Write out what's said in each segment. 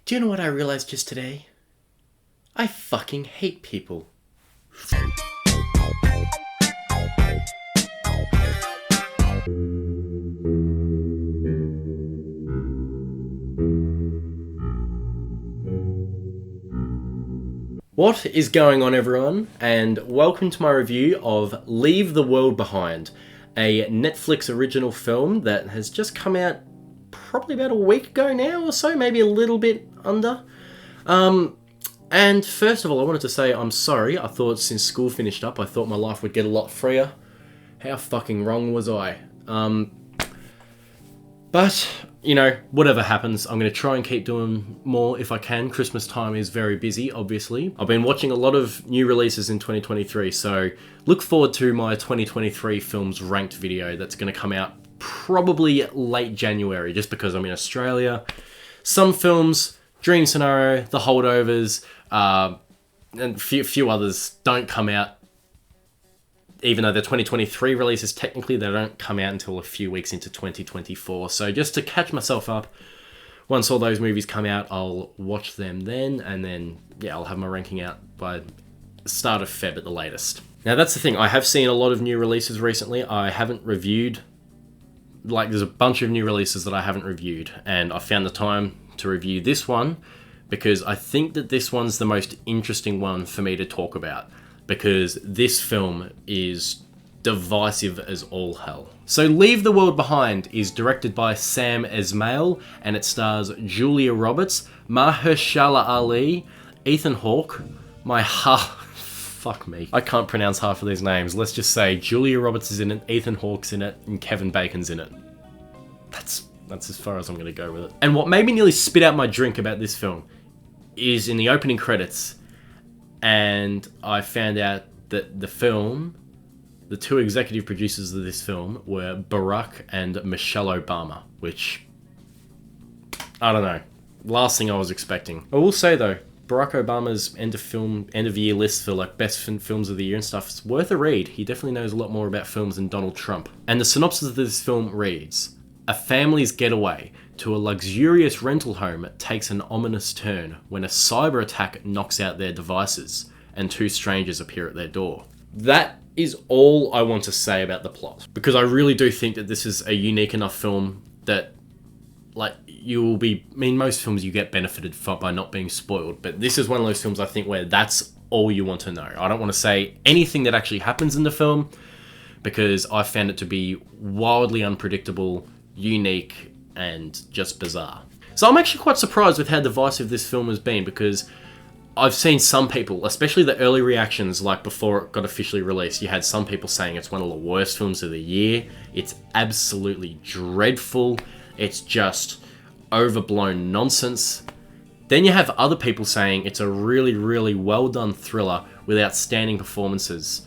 Do you know what I realized just today? I fucking hate people. What is going on, everyone, and welcome to my review of Leave the World Behind, a Netflix original film that has just come out probably about a week ago now or so, maybe a little bit under. And first of all, I wanted to say I'm sorry. I thought since school finished up, I thought my life would get a lot freer. How fucking wrong was I? But, you know, whatever happens, I'm going to try and keep doing more if I can. Christmas time is very busy, obviously. I've been watching a lot of new releases in 2023, so look forward to my 2023 films ranked video that's going to come out probably late January, just because I'm in Australia. Some films, Dream Scenario, The Holdovers, and a few others don't come out. Even though the 2023 releases, technically they don't come out until a few weeks into 2024. So just to catch myself up, once all those movies come out, I'll watch them then, and then, yeah, I'll have my ranking out by the start of Feb at the latest. Now, that's the thing. I have seen a lot of new releases recently. I haven't reviewed, there's a bunch of new releases that I haven't reviewed, and I found the time to review this one because I think that this one's the most interesting one for me to talk about, because this film is divisive as all hell. So Leave the World Behind is directed by Sam Esmail, and it stars Julia Roberts, Mahershala Ali, Ethan Hawke, fuck me, I can't pronounce half of these names. Let's just say Julia Roberts is in it, Ethan Hawke's in it, and Kevin Bacon's in it. That's as far as I'm going to go with it. And what made me nearly spit out my drink about this film is in the opening credits, and I found out that the two executive producers of this film were Barack and Michelle Obama, which, I don't know, last thing I was expecting. I will say though, Barack Obama's end of year list for like best films of the year and stuff is worth a read. He definitely knows a lot more about films than Donald Trump. And the synopsis of this film reads: a family's getaway to a luxurious rental home takes an ominous turn when a cyber attack knocks out their devices and two strangers appear at their door. That is all I want to say about the plot, because I really do think that this is a unique enough film that, most films you get benefited by not being spoiled, but this is one of those films I think where that's all you want to know. I don't want to say anything that actually happens in the film, because I found it to be wildly unpredictable, unique, and just bizarre. So I'm actually quite surprised with how divisive this film has been, because I've seen some people, especially the early reactions, like before it got officially released, you had some people saying it's one of the worst films of the year. It's absolutely dreadful. It's just overblown nonsense. Then you have other people saying it's a really, really well done thriller with outstanding performances.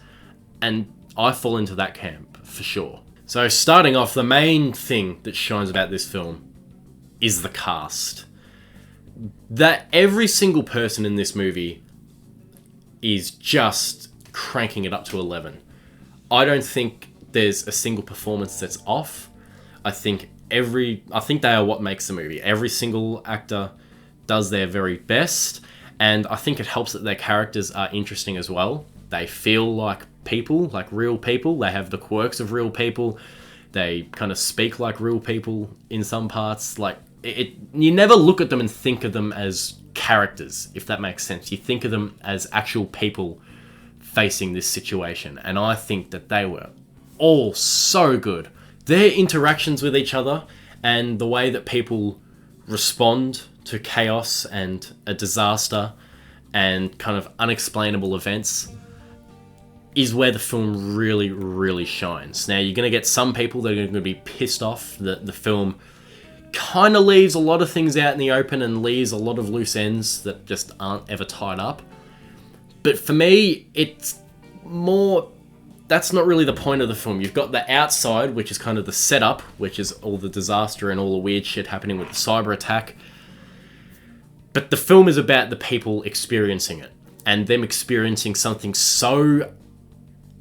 And I fall into that camp, for sure. So starting off, the main thing that shines about this film is the cast. That every single person in this movie is just cranking it up to 11. I don't think there's a single performance that's off. I think they are what makes the movie. Every single actor does their very best, and I think it helps that their characters are interesting as well. They feel like people, like real people. They have the quirks of real people. They kind of speak like real people in some parts. You never look at them and think of them as characters, if that makes sense. You think of them as actual people facing this situation. And I think that they were all so good. Their interactions with each other and the way that people respond to chaos and a disaster and kind of unexplainable events is where the film really, really shines. Now, you're going to get some people that are going to be pissed off that the film kind of leaves a lot of things out in the open and leaves a lot of loose ends that just aren't ever tied up. But for me, it's more, that's not really the point of the film. You've got the outside, which is kind of the setup, which is all the disaster and all the weird shit happening with the cyber attack. But the film is about the people experiencing it, and them experiencing something so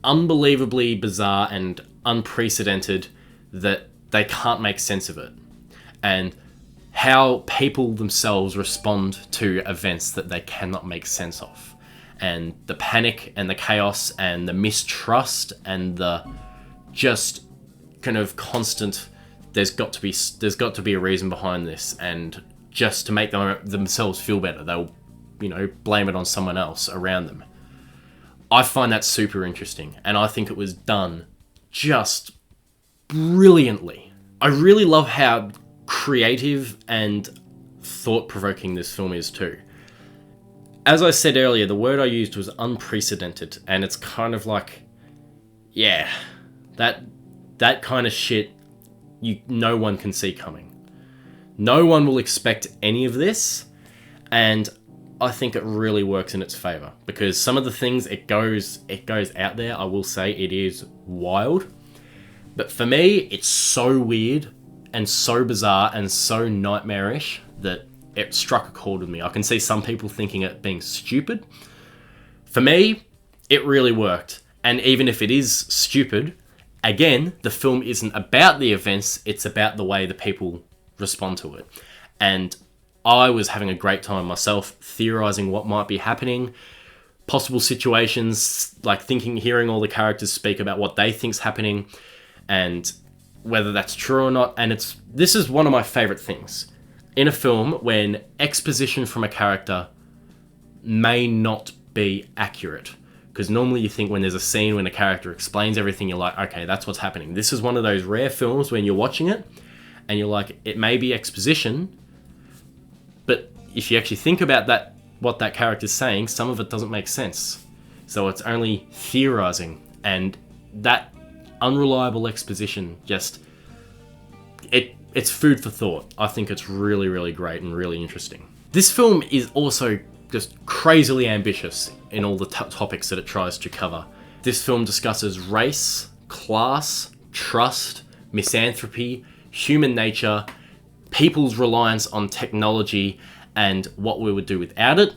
unbelievably bizarre and unprecedented that they can't make sense of it. And how people themselves respond to events that they cannot make sense of. And the panic and the chaos and the mistrust and the just kind of constant, there's got to be a reason behind this, and just to make themselves feel better, they'll, blame it on someone else around them. I find that super interesting, and I think it was done just brilliantly. I really love how creative and thought-provoking this film is too. As I said earlier, the word I used was unprecedented, and it's kind of like, yeah, that kind of shit no one can see coming. No one will expect any of this, and I think it really works in its favor, because some of the things it goes out there, I will say it is wild, but for me it's so weird and so bizarre and so nightmarish that it struck a chord with me. I can see some people thinking it being stupid. For me, it really worked. And even if it is stupid, again, the film isn't about the events, it's about the way the people respond to it. And I was having a great time myself, theorizing what might be happening, possible situations, like hearing all the characters speak about what they think's happening, and whether that's true or not. And this is one of my favorite things in a film, when exposition from a character may not be accurate. Because normally you think when there's a scene when a character explains everything, you're like, okay, that's what's happening. This is one of those rare films when you're watching it and you're like, it may be exposition, but if you actually think about what that character's saying, some of it doesn't make sense. So it's only theorizing, and that unreliable exposition it's food for thought. I think it's really, really great and really interesting. This film is also just crazily ambitious in all the topics that it tries to cover. This film discusses race, class, trust, misanthropy, human nature, people's reliance on technology, and what we would do without it.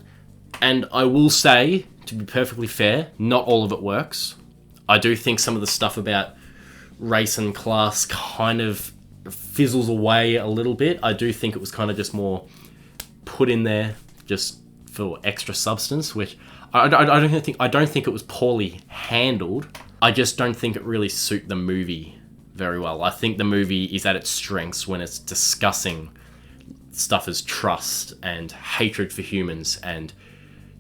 And I will say, to be perfectly fair, not all of it works. I do think some of the stuff about race and class kind of fizzles away a little bit. I do think it was kind of just more put in there just for extra substance, which I don't think it was poorly handled. I just don't think it really suit the movie very well. I think the movie is at its strengths when it's discussing stuff as trust and hatred for humans and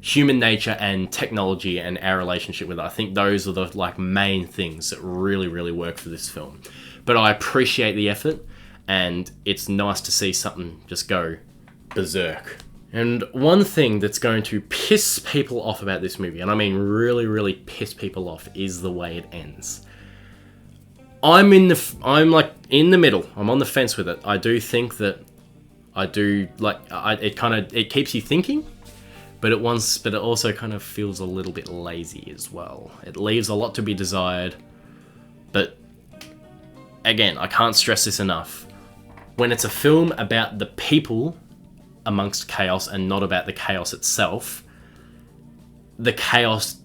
human nature and technology and our relationship with it. I think those are the main things that really, really work for this film. But I appreciate the effort, and it's nice to see something just go berserk. And one thing that's going to piss people off about this movie, and I mean really, really piss people off, is the way it ends. I'm in the middle. I'm on the fence with it. I do think that it keeps you thinking, but it also kind of feels a little bit lazy as well. It leaves a lot to be desired, but again, I can't stress this enough. When it's a film about the people amongst chaos and not about the chaos itself, the chaos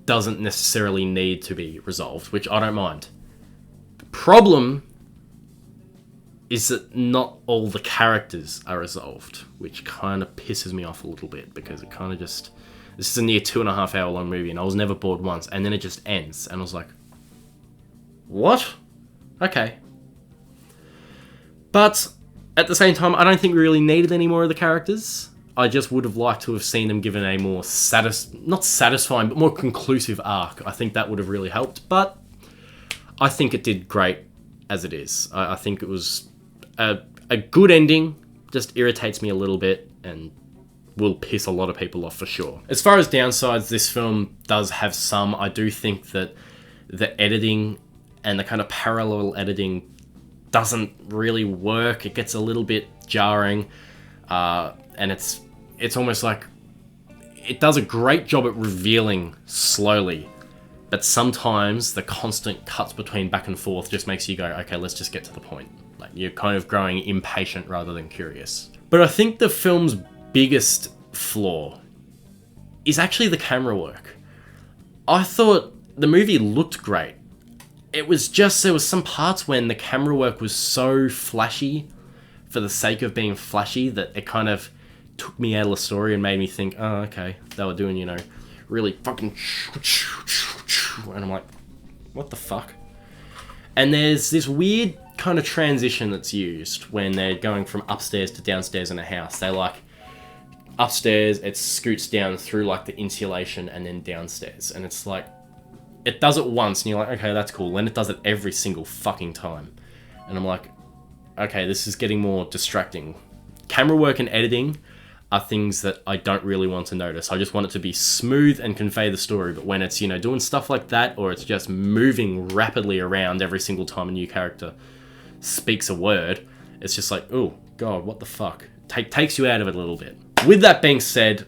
doesn't necessarily need to be resolved, which I don't mind. The problem is that not all the characters are resolved, which kind of pisses me off a little bit, because it kind of just... This is a near 2.5 hour long movie, and I was never bored once, and then it just ends, and I was like, what? Okay. But at the same time, I don't think we really needed any more of the characters. I just would have liked to have seen them given a more not satisfying, but more conclusive arc. I think that would have really helped, but I think it did great as it is. I think it was a good ending, just irritates me a little bit and will piss a lot of people off for sure. As far as downsides, this film does have some. I do think that the editing and the kind of parallel editing doesn't really work. It gets a little bit jarring, and it's almost like it does a great job at revealing slowly, but sometimes the constant cuts between back and forth just makes you go, okay, let's just get to the point. Like, you're kind of growing impatient rather than curious. But I think the film's biggest flaw is actually the camera work. I thought the movie looked great. It was just, there was some parts when the camera work was so flashy for the sake of being flashy that it kind of took me out of the story and made me think, oh, okay, they were doing, you know, really fucking... And I'm like, what the fuck? And there's this weird kind of transition that's used when they're going from upstairs to downstairs in a house. They like, upstairs, it scoots down through like the insulation and then downstairs. And it's like, it does it once and you're like, okay, that's cool. Then it does it every single fucking time. And I'm like, okay, this is getting more distracting. Camera work and editing are things that I don't really want to notice. I just want it to be smooth and convey the story. But when it's, you know, doing stuff like that, or it's just moving rapidly around every single time a new character speaks a word, it's just like, oh God, what the fuck? Takes you out of it a little bit. With that being said,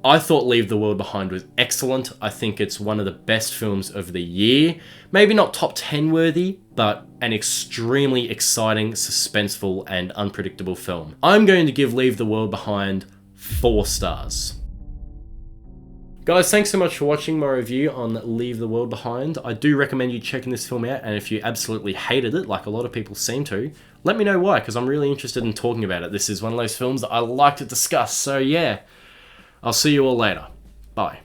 I thought Leave the World Behind was excellent. I think it's one of the best films of the year. Maybe not top 10 worthy, but an extremely exciting, suspenseful, and unpredictable film. I'm going to give Leave the World Behind 4 stars. Guys, thanks so much for watching my review on Leave the World Behind. I do recommend you checking this film out, and if you absolutely hated it, like a lot of people seem to, let me know why, because I'm really interested in talking about it. This is one of those films that I like to discuss, so yeah. I'll see you all later. Bye.